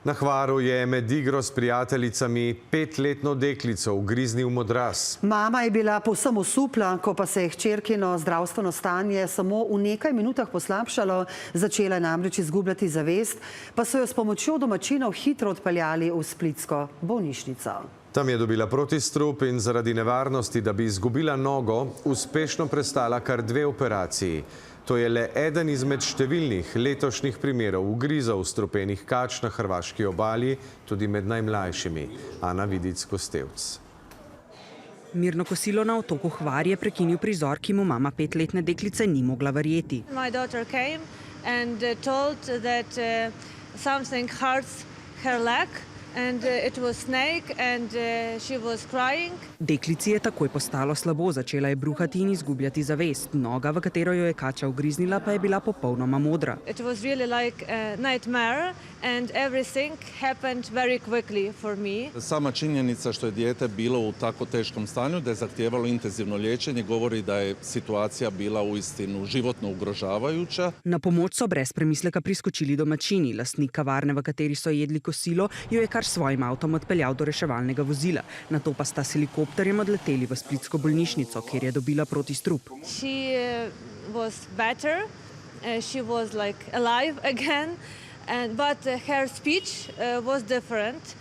Na Hvaru je med igro s prijateljicami 5-letno deklico ugriznil modraz. Mama je bila povsem osupla, ko pa se je hčerkino zdravstveno stanje samo v nekaj minutah poslabšalo, začela je namreč izgubljati zavest, pa so jo s pomočjo domačinov hitro odpeljali v splitsko bolnišnico. Tam je dobila protistrup in zaradi nevarnosti, da bi izgubila nogo, uspešno prestala kar 2 operaciji. To je le eden izmed številnih letošnjih primerov ugrizov strupenih kač na hrvaški obali, tudi med najmlajšimi. Ana Vidic-Kostevc. Mirno kosilo na otoku Hvar je prekinil prizor, ki mu mama 5-letne deklice ni mogla verjeti. My daughter came and told that something hurts her leg. And it was snake and she was crying. Deklici je takoj postalo slabo, začela je bruhati in izgubljati zavest. Noga, v katero jo je kača ugriznila, pa je bila popolnoma modra. It was really like a nightmare and everything happened very quickly for me. Sama činjenica što je dijete bilo u tako teškom stanju da je zahtijevalo intenzivno liječenje govori da je situacija bila uistinu životno ugrožavajuća. Na pomoč so brez premisleka priskočili domačini. Lastnik kavarne, v kateri so jedli kosilo, jo je kar s svojim avtom odpeljal do reševalnega vozila. Nato pa sta s helikopterjem odleteli v splitsko bolnišnico, kjer je dobila protistrup. She was better, she was like alive again, but her speech was different.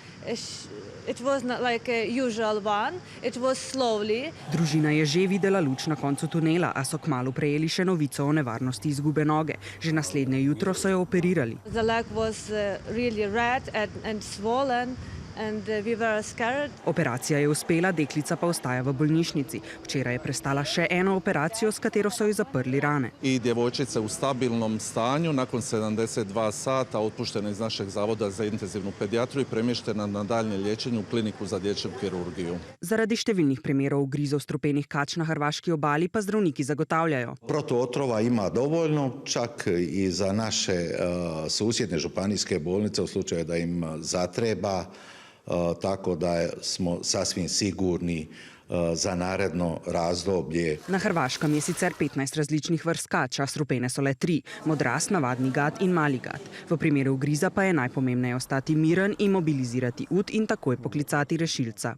It was not like a usual one, it was slowly. Družina je že videla luč na koncu tunela, a so kmalu prejeli še novico o nevarnosti izgube noge. Že naslednje jutro so jo operirali. The leg was really red and swollen. And we were scared. Operacija je uspela, deklica pa ostaja v bolnišnici. Včeraj je prestala še eno operacijo, s katero so ji zaprli rane. I djevojčica u stabilnom stanju, nakon 72 sata otpuštena iz našeg zavoda za intenzivnu pedijatriju i premještena na daljnje liječenje u kliniku za dječju kirurgiju. Zaradi številnih primerov ugrizov strupenih kač na hrvaški obali pa zdravniki zagotavljajo. Protootrova ima dovoljno, čak i za naše susjedne županijske bolnice u slučaju da im zatreba. Tako da smo sasvim sigurni za naredno razdoblje. Na Hrvaškem je sicer 15 različnih vrst kač, a strupene so le 3. Modraz, navadni gad in mali gad. V primeru ugriza pa je najpomembneje ostati miren in mobilizirati ud in takoj poklicati rešilca.